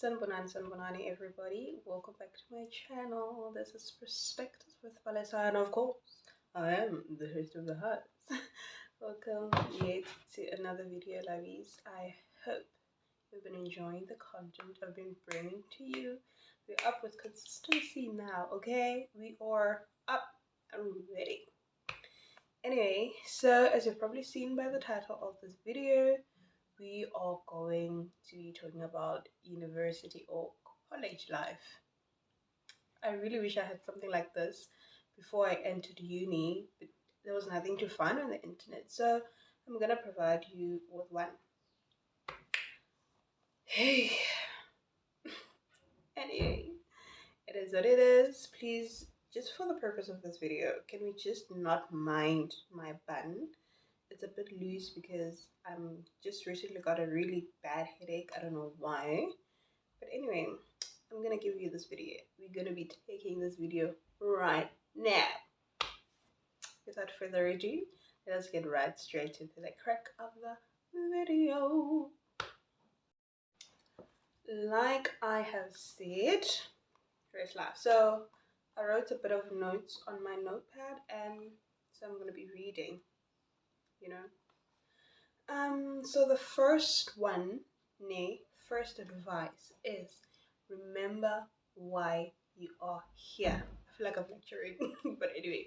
Sanbonani everybody. Welcome back to my channel. This is Perspectives with Palesa, and of course, I am the host of the house. Welcome yet to another video, lovies. I hope you've been enjoying the content I've been bringing to you. We're up with consistency now, okay? We are up and ready. Anyway, so as you've probably seen by the title of this video, we are going to be talking about university or college life. I really wish I had something like this before I entered uni, but there was nothing to find on the internet, so I'm gonna provide you with one. Hey, anyway, it is what it is. Please, just for the purpose of this video, can we just not mind my bun? It's a bit loose because I'm just recently got a really bad headache. I don't know why. But anyway, I'm gonna give you this video. We're gonna be taking this video right now. Without further ado, let us get right straight into the crack of the video. Like I have said, first life. So I wrote a bit of notes on my notepad, and so I'm gonna be reading. So the first one, first advice is remember why you are here. I feel like I'm lecturing, but anyway,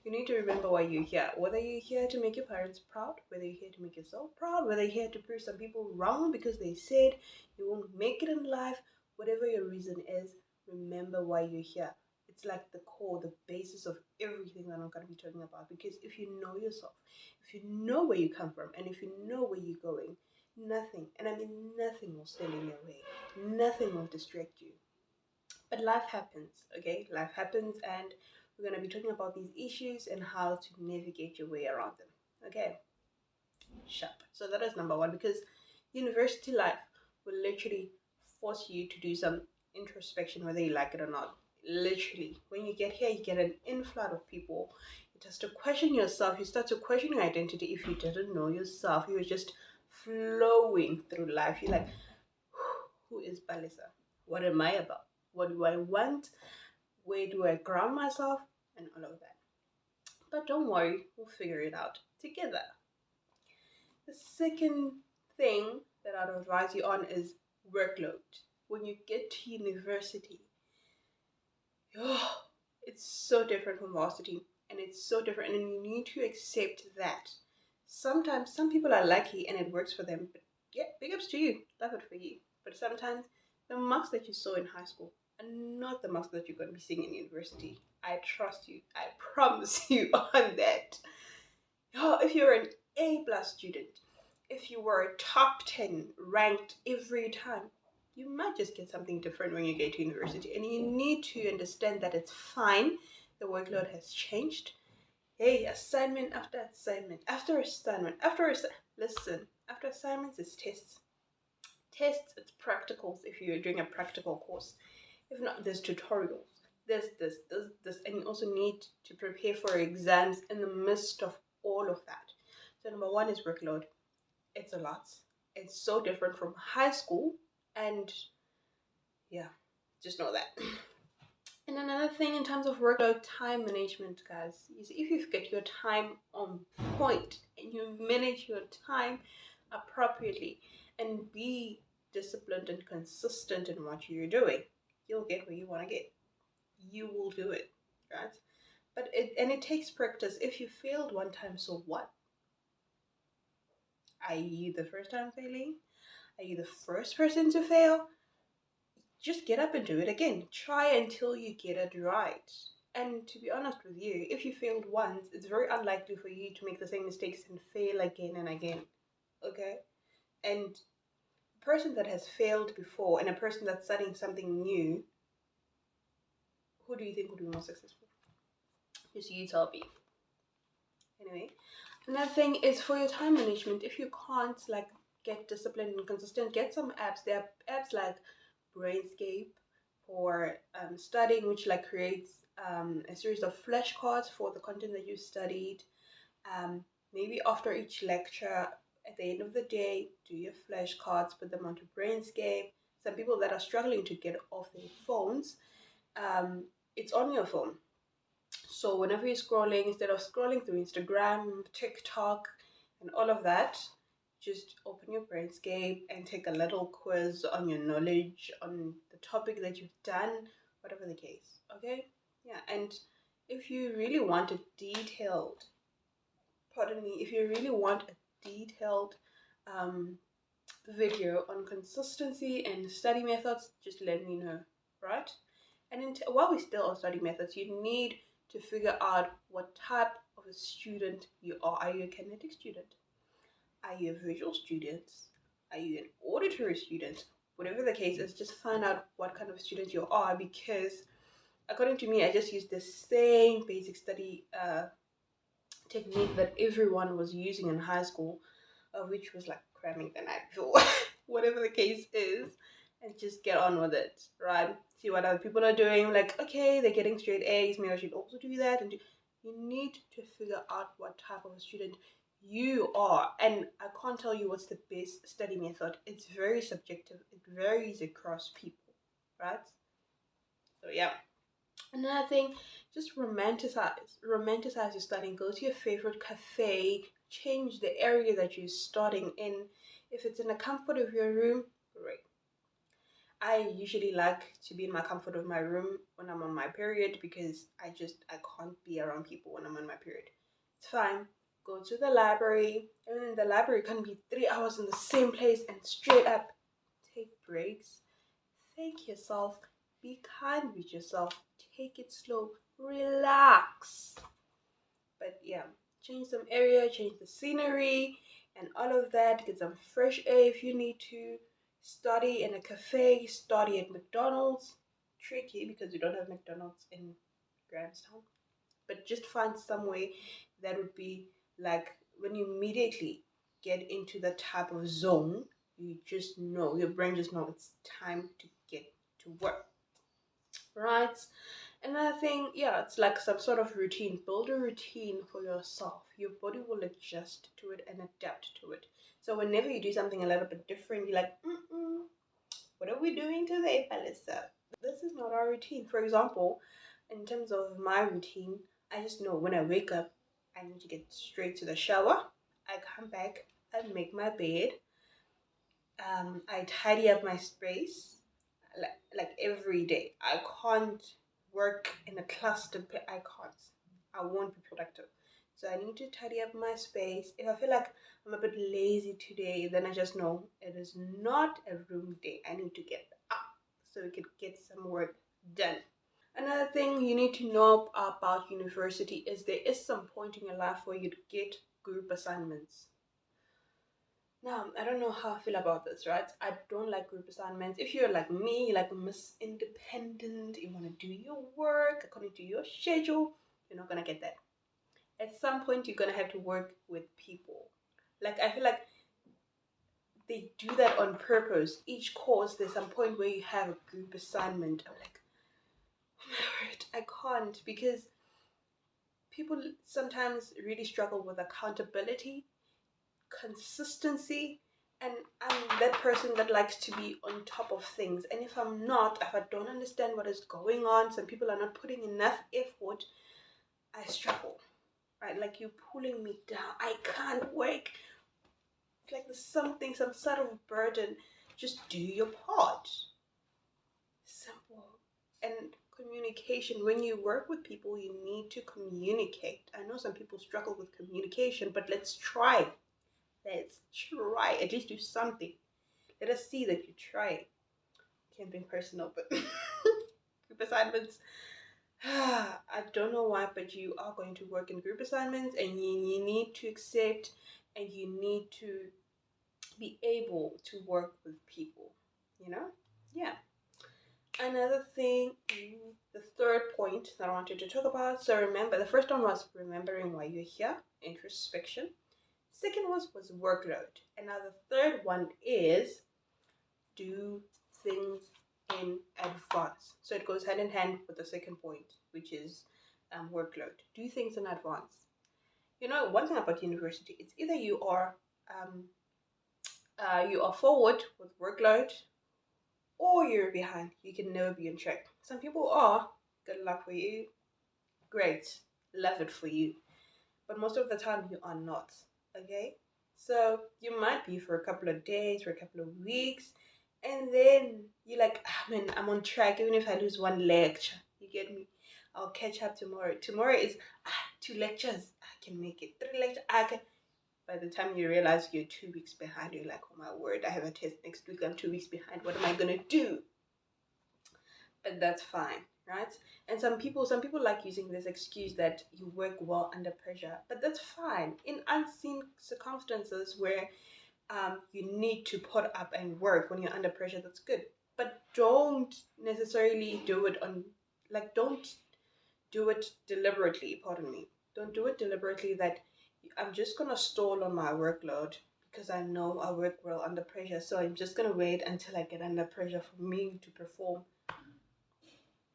you need to remember why you're here. Whether you're here to make your parents proud, whether you're here to make yourself proud, whether you're here to prove some people wrong because they said you won't make it in life, whatever your reason is, remember why you're here. It's like the core, the basis of everything that I'm going to be talking about. Because if you know yourself, if you know where you come from, and if you know where you're going, nothing, and I mean nothing, will stand in your way. Nothing will distract you. But life happens, okay? Life happens, and we're going to be talking about these issues and how to navigate your way around them, okay? Sharp. So that is number one, because university life will literally force you to do some introspection, whether you like it or not. Literally, when you get here, you get an inflood of people. You start to question yourself. You start to question your identity. If you didn't know yourself, you were just flowing through life. You're like, who is Balisa? What am I about? What do I want? Where do I ground myself? And all of that. But don't worry, we'll figure it out together. The second thing that I'd advise you on is workload. When you get to university, it's so different from varsity, and it's so different, and you need to accept that. Sometimes some people are lucky and it works for them, but yeah, big ups to you, love it for you. But sometimes the marks that you saw in high school are not the marks that you're going to be seeing in university. I trust you, I promise you on that. If you're an A+ student, if you were a top 10 ranked every time, you might just get something different when you get to university. And you need to understand that it's fine. The workload has changed. Hey, assignment after assignment, after assignment, listen, after assignments is tests. Tests, it's practicals if you're doing a practical course. If not, there's tutorials. There's this, and you also need to prepare for exams in the midst of all of that. So number one is workload. It's a lot. It's so different from high school, and yeah, just know that. And another thing in terms of workload, time management, guys. You see, if you've got your time on point and you manage your time appropriately and be disciplined and consistent in what you're doing, you'll get where you want to get. You will do it, right? But it takes practice. If you failed one time, so what? Are you the first time failing? Are you the first person to fail? Just get up and do it again. Try until you get it right. And to be honest with you, if you failed once, it's very unlikely for you to make the same mistakes and fail again and again. Okay? And a person that has failed before and a person that's studying something new, who do you think would be more successful? Just you tell me. Anyway, another thing is for your time management. If you can't get disciplined and consistent, get some apps. There are apps like Brainscape for studying, which creates a series of flashcards for the content that you studied. Maybe after each lecture, at the end of the day, do your flashcards, put them onto Brainscape, Some people that are struggling to get off their phones, it's on your phone. So whenever you're scrolling, instead of scrolling through Instagram, TikTok, and all of that, just open your Brainscape and take a little quiz on your knowledge on the topic that you've done, whatever the case. Okay? Yeah, and if you really want a detailed, pardon me, if you really want a detailed um, video on consistency and study methods, just let me know, right? And while we're still on study methods, you need to figure out what type of a student you are. Are you a kinetic student? Are you a visual student? Are you an auditory student? Whatever the case is, just find out what kind of student you are, because according to me, I just used the same basic study technique that everyone was using in high school, which was like cramming the night before, whatever the case is, and just get on with it, right? See what other people are doing, like, okay, they're getting straight A's, maybe I should also do that. And you need to figure out what type of a student you are. And I can't tell you what's the best study method. It's very subjective, it varies across people, right? So, yeah. Another thing, just romanticize your studying. Go to your favorite cafe, change the area that you're studying in. If it's in the comfort of your room, great. I usually like to be in my comfort of my room when I'm on my period, because I can't be around people when I'm on my period. It's fine. Go to the library, and in the library you can be 3 hours in the same place and straight up. Take breaks. Thank yourself. Be kind with yourself. Take it slow. Relax. But yeah, change some area, change the scenery, and all of that. Get some fresh air if you need to. Study in a cafe, study at McDonald's. Tricky because we don't have McDonald's in Grahamstown. But just find some way that would be like when you immediately get into the type of zone, you just know, your brain just know it's time to get to work. Right? Another thing, yeah, it's like some sort of routine. Build a routine for yourself. Your body will adjust to it and adapt to it. So whenever you do something a little bit different, you're like, what are we doing today, Palissa? This is not our routine. For example, in terms of my routine, I just know when I wake up, I need to get straight to the shower. I come back, I make my bed, I tidy up my space, like every day. I can't work in a cluster. I can't. I won't be productive. So I need to tidy up my space. If I feel like I'm a bit lazy today, then I just know it is not a room day. I need to get up so we could get some work done. Another thing you need to know about university is there is some point in your life where you'd get group assignments. Now, I don't know how I feel about this, right? I don't like group assignments. If you're like me, you like Miss Independent, you want to do your work according to your schedule, you're not going to get that. At some point, you're going to have to work with people. Like, I feel like they do that on purpose. Each course, there's some point where you have a group assignment. I'm like, oh my word, I can't, because people sometimes really struggle with accountability, consistency, and I'm that person that likes to be on top of things. And if I'm not, if I don't understand what is going on, some people are not putting enough effort, I struggle. Right? Like you're pulling me down. I can't work. It's like there's something, some sort of burden. Just do your part. Simple. And communication. When you work with people, you need to communicate. I know some people struggle with communication, but let's try. Let's try. At least do something. Let us see that you try. Can't be personal, but group assignments. I don't know why, but you are going to work in group assignments, and you need to accept, and you need to be able to work with people. You know? Yeah. Another thing, the third point that I wanted to talk about. So remember, the first one was remembering why you're here, introspection. Second was workload. And now the third one is do things in advance. So it goes hand in hand with the second point, which is workload. Do things in advance. You know, one thing about university, it's either you are forward with workload, or you're behind. You can never be on track. Some people are. Good luck for you. Great. Love it for you. But most of the time, you are not. Okay? So you might be for a couple of days, for a couple of weeks, and then you're like, ah, man, I'm on track. Even if I lose one lecture, you get me? I'll catch up tomorrow. Tomorrow is 2 lectures. I can make it. 3 lectures. I can. By the time you realize you're 2 weeks behind, you're like, oh my word, I have a test next week. I'm 2 weeks behind. What am I gonna do? But that's fine, right? And some people like using this excuse that you work well under pressure, but that's fine in unseen circumstances where you need to put up and work when you're under pressure. That's good, but don't necessarily do it on, like, don't do it deliberately. Pardon me. Don't do it deliberately. That I'm just gonna stall on my workload because I know I work well under pressure, so I'm just gonna wait until I get under pressure for me to perform.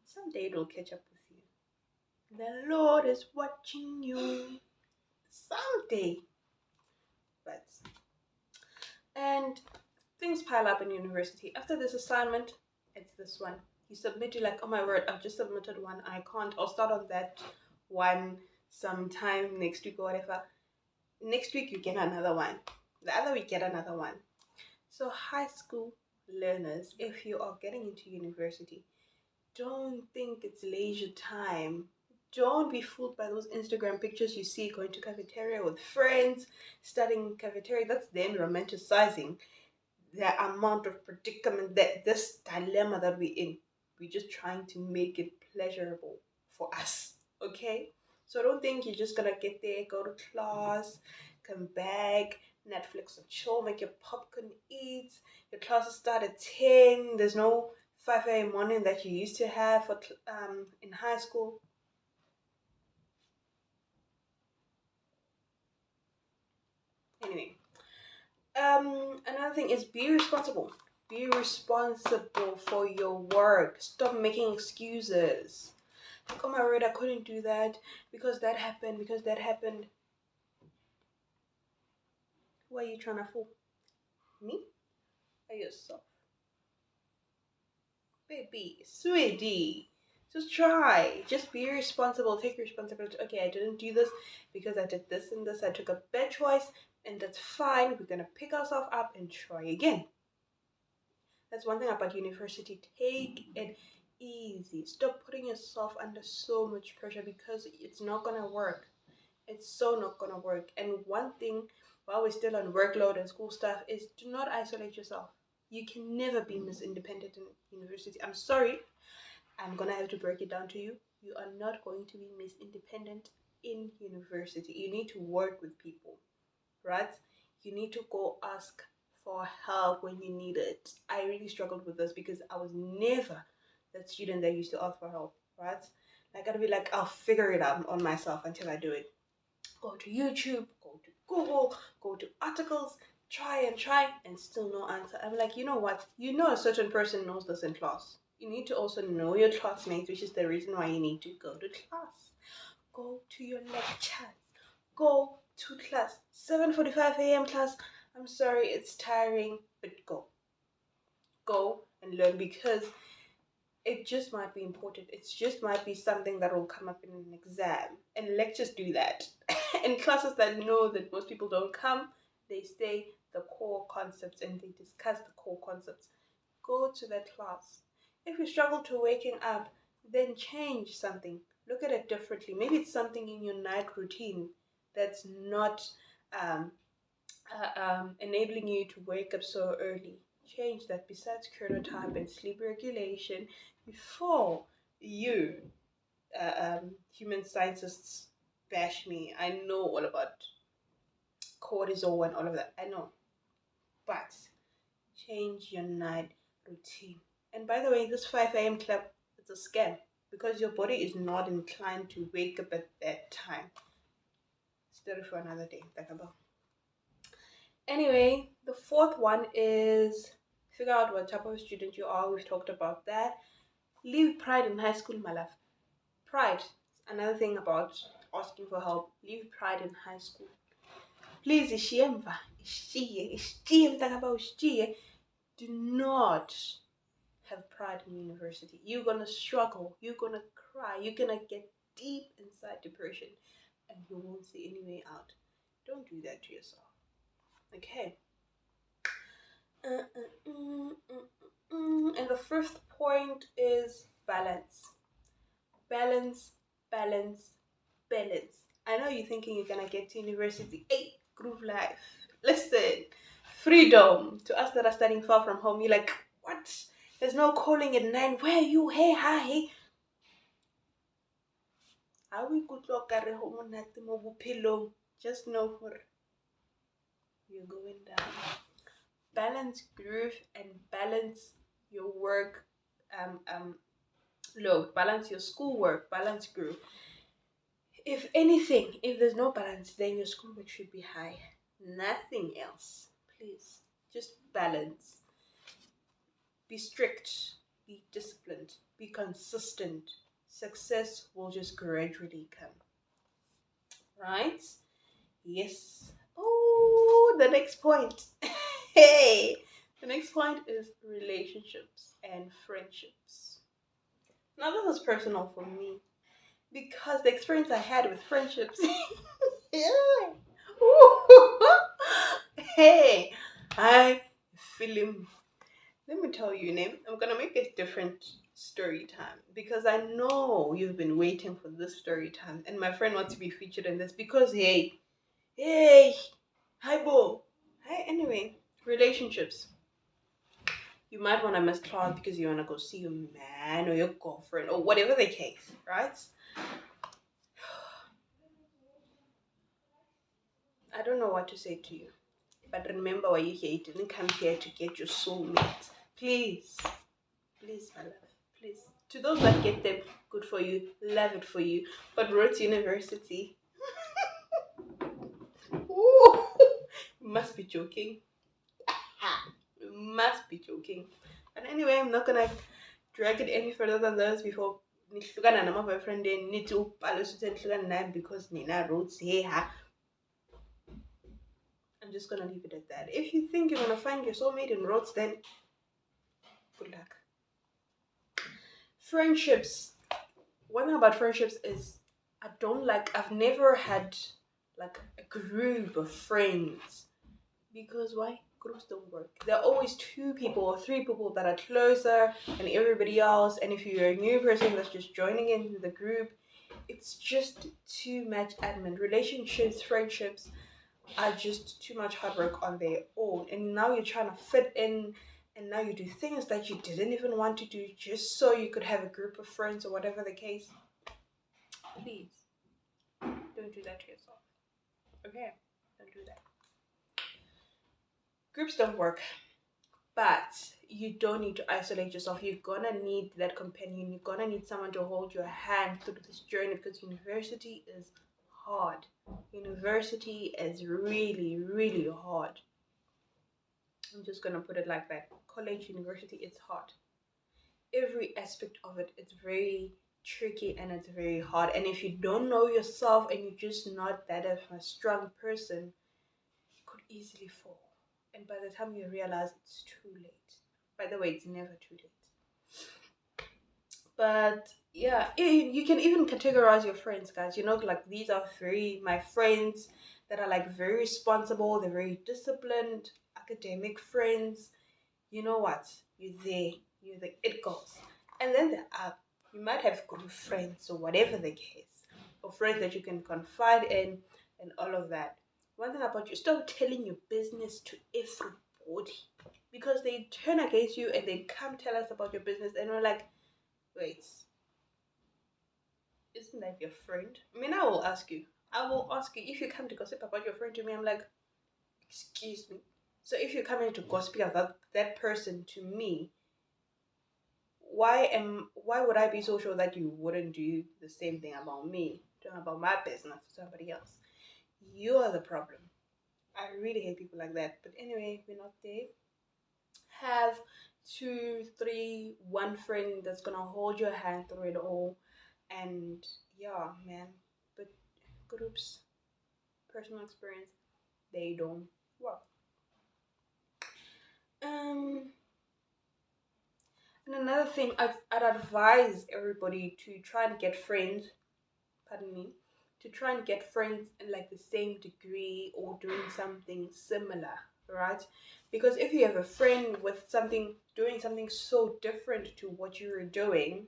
Someday it'll catch up with you. The Lord is watching you. Someday. But and things pile up in university. After this assignment, it's this one. You submit, you're like, oh my word, I've just submitted one. I can't. I'll start on that one sometime next week or whatever. Next week you get another one. The other week get another one. So high school learners, if you are getting into university, don't think it's leisure time. Don't be fooled by those Instagram pictures you see going to cafeteria with friends, studying cafeteria. That's them romanticizing the amount of predicament, that this dilemma that we're in. We're just trying to make it pleasurable for us. Okay? So I don't think you're just gonna get there, go to class, come back, Netflix and chill, make your popcorn, eat. Your classes start at 10. There's no 5 a.m. morning that you used to have for in high school. Anyway, another thing is be responsible. Be responsible for your work. Stop making excuses. Like, oh my word, I couldn't do that because that happened, because that happened. Who are you trying to fool? Me or yourself? Baby, sweetie. Just try. Just be responsible. Take responsibility. Okay, I didn't do this because I did this and this. I took a bad choice, and that's fine. We're gonna pick ourselves up and try again. That's one thing about university. Take it easy. Stop putting yourself under so much pressure because it's not gonna work. It's so not gonna work. And one thing while we're still on workload and school stuff is do not isolate yourself. You can never be Miss Independent in university. I'm sorry. I'm gonna have to break it down to you. You are not going to be Miss Independent in university. You need to work with people, right? You need to go ask for help when you need it. I really struggled with this because I was never that student that used to ask for help, right? I gotta be like, I'll figure it out on myself until I do it. Go to YouTube, go to Google, go to articles, try, and still no answer. I'm like, you know what? You know a certain person knows this in class. You need to also know your classmates, which is the reason why you need to go to class. Go to your lectures. Go to class. 7:45 a.m. class. I'm sorry, it's tiring, but go. Go and learn because it just might be important. It just might be something that will come up in an exam. And lectures do that. And classes that know that most people don't come, they say the core concepts and they discuss the core concepts. Go to that class. If you struggle to waking up, then change something. Look at it differently. Maybe it's something in your night routine that's not um, enabling you to wake up so early. Change that. Besides chronotype and sleep regulation, before you human scientists bash me, I know all about cortisol and all of that. I know, but change your night routine. And by the way, this 5 a.m. club, it's a scam because your body is not inclined to wake up at that time. Story for another day. Anyway, the fourth one is figure out what type of student you are. We've talked about that. Leave pride in high school, my love. Pride is another thing about asking for help. Leave pride in high school. Please, do not have pride in university. You're gonna struggle. You're gonna cry. You're gonna get deep inside depression, and you won't see any way out. Don't do that to yourself. Okay. And the fifth point is balance. Balance, balance, balance. I know you're thinking you're gonna get to university. Hey, groove life. Listen, freedom. To us that are studying far from home, you're like, what? There's no calling at 9. Where are you? Hey, hi, hey. How we could look at home pillow. Just know for you're going down. Balance groove and balance your work load. Balance your schoolwork. Balance groove. If anything, if there's no balance, then your schoolwork should be high. Nothing else. Please, just balance. Be strict, be disciplined, be consistent. Success will just gradually come. Right? Yes. Oh, the next point. Hey, the next point is relationships and friendships. Now, this is personal for me because the experience I had with friendships. Yeah. Hey, I film. Let me tell you, name. I'm gonna make a different story time because I know you've been waiting for this story time, and my friend wants to be featured in this because hey, hi, Bo. Hi. Anyway, relationships. You might want to miss class because you want to go see your man or your girlfriend or whatever the case, right? I don't know what to say to you. But remember why you're here. You didn't come here to get your soulmate. Please. Please, my love. Please. To those that get them, good for you. Love it for you. But Rhodes University. Ooh, you must be joking. You must be joking. And anyway, I'm not gonna drag it any further than this before nihlukana nama boyfriend then need to because Nina Rhodes here. I'm just gonna leave it at that. If you think you're gonna find your soulmate in Rhodes, then good luck. Friendships. One thing about friendships is I've never had like a group of friends because why? Groups don't work. There are always 2 people or 3 people that are closer than everybody else, and if you're a new person that's just joining into the group, it's just too much admin. Relationships, friendships are just too much hard work on their own, and now you're trying to fit in, and now you do things that you didn't even want to do just so you could have a group of friends or whatever the case. Please don't do that to yourself. Okay, don't do that. Groups don't work, but you don't need to isolate yourself. You're gonna need that companion. You're gonna need someone to hold your hand through this journey because university is hard. University is really, really hard. I'm just gonna put it like that. College, university, it's hard. Every aspect of it, it's very tricky and it's very hard. And if you don't know yourself and you're just not that of a strong person, you could easily fall. And by the time you realize it's too late. By the way, it's never too late. But yeah, you can even categorize your friends, guys. Like these are my friends that are like very responsible, they're very disciplined, academic friends. You know what? You're the it girls. And then you might have group friends or whatever the case, or friends that you can confide in and all of that. One thing about you, stop telling your business to everybody because they turn against you and they come tell us about your business and we're like, wait, isn't that your friend? I mean, I will ask you. I will ask you if you come to gossip about your friend to me. I'm like, excuse me. So if you're coming to gossip about that person to me, why would I be so sure that you wouldn't do the same thing about me, doing about my business to somebody else? You are the problem. I really hate people like that. But anyway, we're not there. Have 2, 3, one friend that's gonna hold your hand through it all, and yeah, man. But groups, personal experience, they don't work. Um, And another thing, I'd advise everybody to try and get friends, pardon me, to try and get friends in like the same degree or doing something similar, right? Because if you have a friend with something doing something so different to what you're doing,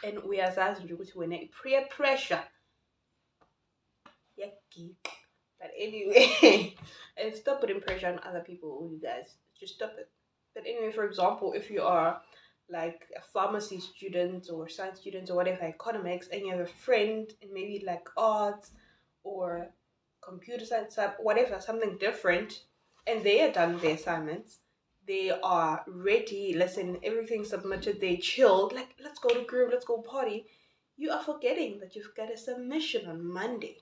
and uyazazi nje ukuthi wena peer pressure yucky. But anyway, and stop putting pressure on other people, you guys. Just stop it. But anyway, for example, if you are like a pharmacy student or science student or whatever, economics, and you have a friend in maybe like arts or computer science, whatever, something different, and they are done their assignments, they are ready, listen, everything submitted, they chilled, like, let's go to group, let's go party. You are forgetting that you've got a submission on Monday.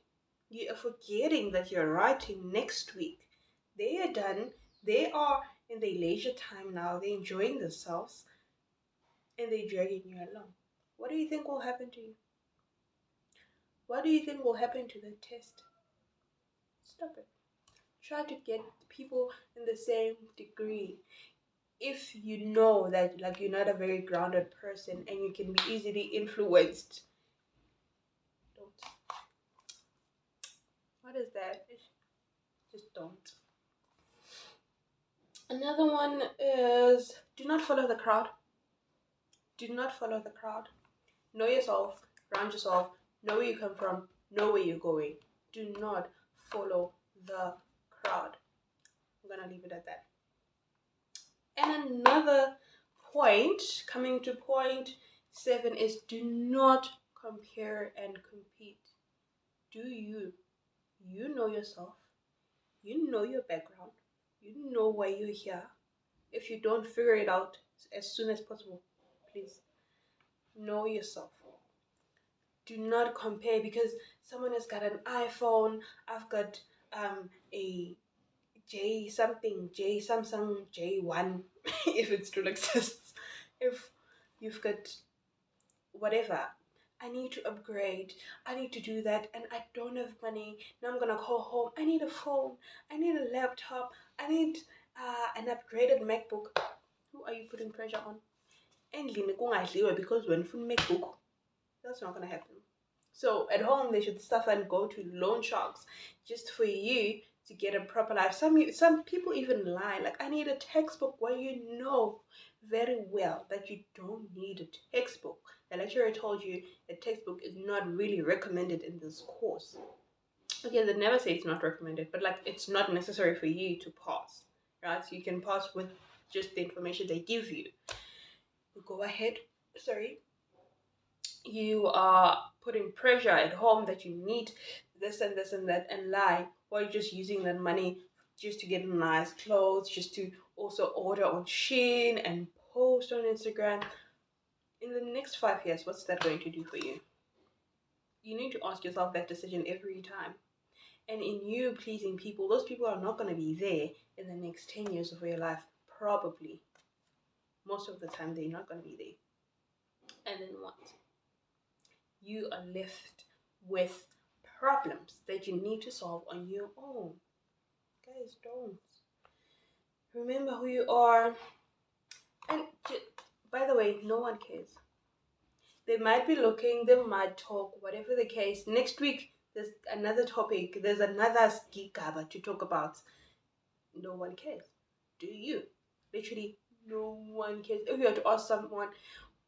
You are forgetting that you're writing next week. They are done. They are in their leisure time now. They're enjoying themselves and they're dragging you along. What do you think will happen to you? What do you think will happen to the test? Stop it. Try to get people in the same degree. If you know that like you're not a very grounded person and you can be easily influenced, don't. What is that? Just don't. Another one is do not follow the crowd. Do not follow the crowd. Know yourself, ground yourself, know where you come from, know where you're going. Do not follow the crowd. I'm gonna leave it at that. And another point, coming to point 7, is do not compare and compete. Do you? You know yourself. You know your background. You know why you're here. If you don't figure it out as soon as possible, please know yourself. Do not compare because someone has got an iPhone. I've got a J something, J Samsung J1 if it still exists. If you've got whatever, I need to upgrade. I need to do that, and I don't have money. Now I'm gonna call home. I need a phone. I need a laptop. I need an upgraded MacBook. Who are you putting pressure on? Endlini kungadliwe because when you MacBook, that's not gonna happen. So at home they should suffer and go to loan sharks just for you to get a proper life. Some people even lie, like I need a textbook when you know very well that you don't need a textbook. The lecturer told you a textbook is not really recommended in this course. Okay, they never say it's not recommended, but like it's not necessary for you to pass, right? So you can pass with just the information they give you. Go ahead. Sorry, you are putting pressure at home that you need this and this and that and lie, or you're just using that money just to get nice clothes, just to also order on Shein and post on Instagram. In the next 5 years, what's that going to do for you? You need to ask yourself that decision every time. And in you pleasing people, those people are not going to be there in the next 10 years of your life, probably. Most of the time, they're not going to be there. And then what? You are left with problems that you need to solve on your own. Guys, don't. Remember who you are. And by the way, no one cares. They might be looking, they might talk, whatever the case. Next week, there's another topic, there's another gigaba to talk about. No one cares. Do you? Literally, no one cares. If you were to ask someone,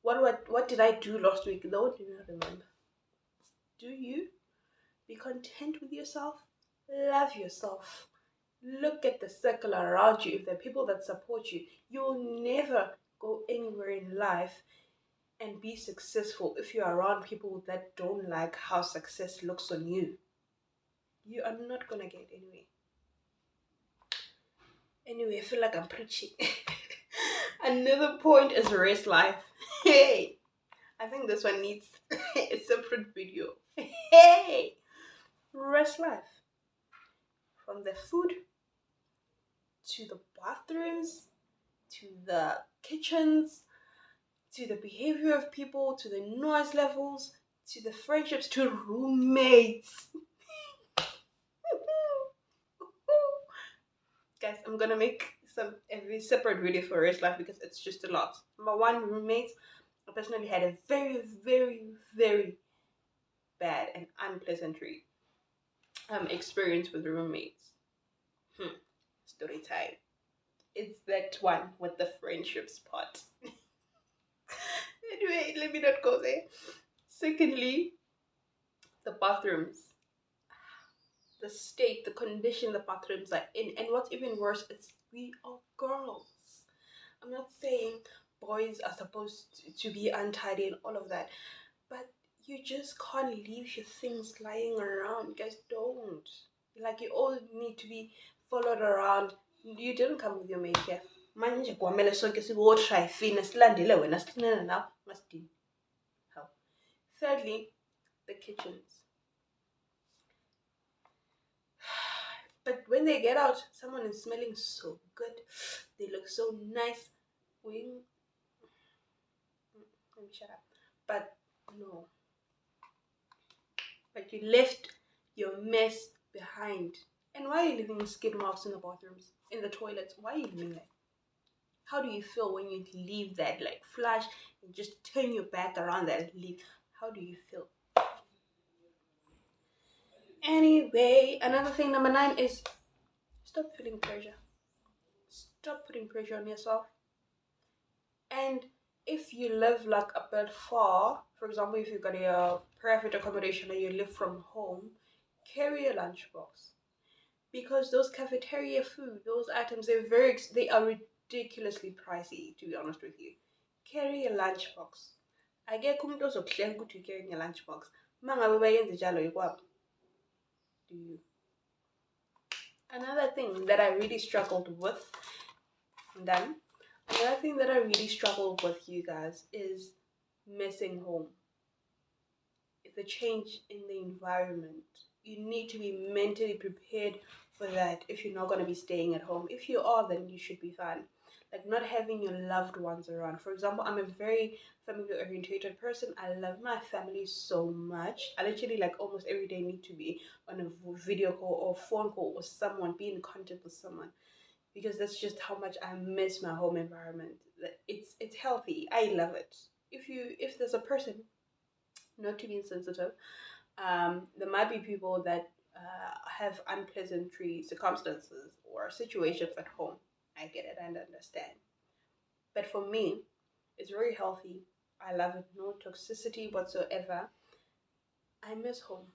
what did I do last week? They won't even remember. Do you? Be content with yourself. Love yourself. Look at the circle around you. If there are people that support you, you'll never go anywhere in life and be successful if you're around people that don't like how success looks on you. You are not gonna get anywhere. Anyway, I feel like I'm preaching. Another point is rest life. Hey, I think this one needs a separate video. Hey, rest life. From the food to the bathrooms to the kitchens to the behavior of people to the noise levels to the friendships to roommates. Guys, I'm gonna make every separate video for his life because it's just a lot. Number one, roommates. I personally had a very, very, very bad and unpleasant experience with roommates. Story time. It's that one with the friendships part. Anyway, let me not go there. Secondly, the bathrooms. The state, the condition the bathrooms are in. And what's even worse is we are girls. I'm not saying boys are supposed to be untidy and all of that, but you just can't leave your things lying around. You guys don't. Like, you all need to be followed around. You didn't come with your mate here. Manje kwamele sonke sibo-try fina silandele wena sichinene nawe masidini. How? Thirdly, the kitchens. But when they get out, someone is smelling so good. They look so nice. Let me shut up. But no. But you left your mess behind. And why are you leaving skid marks in the bathrooms, in the toilets? Why are you leaving that? How do you feel when you leave that, like, flush and just turn your back around that and leave? How do you feel? Anyway, another thing, number 9, is stop feeling pressure. Stop putting pressure on yourself. And if you live like a bit far, for example, if you've got a private accommodation or you live from home, carry a lunchbox. Because those cafeteria food, those items, they are ridiculously pricey, to be honest with you. Carry a lunchbox. I get umuntu ozokuhlenga ukuthi you're carrying a lunchbox. Mangabe bayenze njalo yikwabo. Do you? Another thing that I really struggled with, then, another thing that I really struggled with, you guys, is missing home. It's a change in the environment. You need to be mentally prepared for that if you're not going to be staying at home. If you are, then you should be fine. Like, not having your loved ones around. For example, I'm a very family orientated person. I love my family so much. I literally, like, almost every day need to be on a video call or phone call with someone, be in contact with someone, because that's just how much I miss my home environment. It's healthy. I love it. If there's a person, not to be insensitive, there might be people that have unpleasant circumstances or situations at home. I get it and understand. But for me, it's very healthy. I love it. No toxicity whatsoever. I miss home.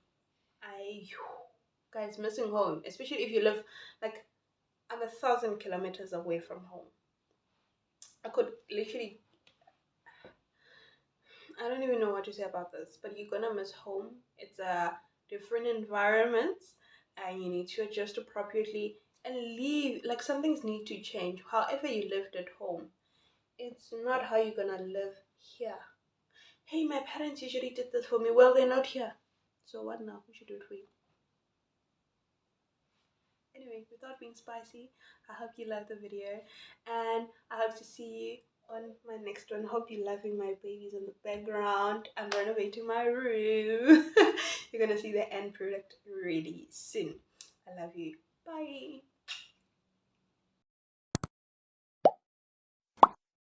Guys, missing home, especially if you live, like, I'm 1,000 kilometers away from home. I could literally, I don't even know what to say about this, but you're gonna miss home. It's a different environment and you need to adjust appropriately and leave. Like, some things need to change. However you lived at home, it's not how you're gonna live here. Hey, my parents usually did this for me. Well, they're not here. So what now? We should do it for you. Anyway, without being spicy, I hope you love the video and I hope to see you on my next one. Hope you're loving my babies in the background. I'm renovating my room. You're gonna see the end product really soon. I love you. Bye.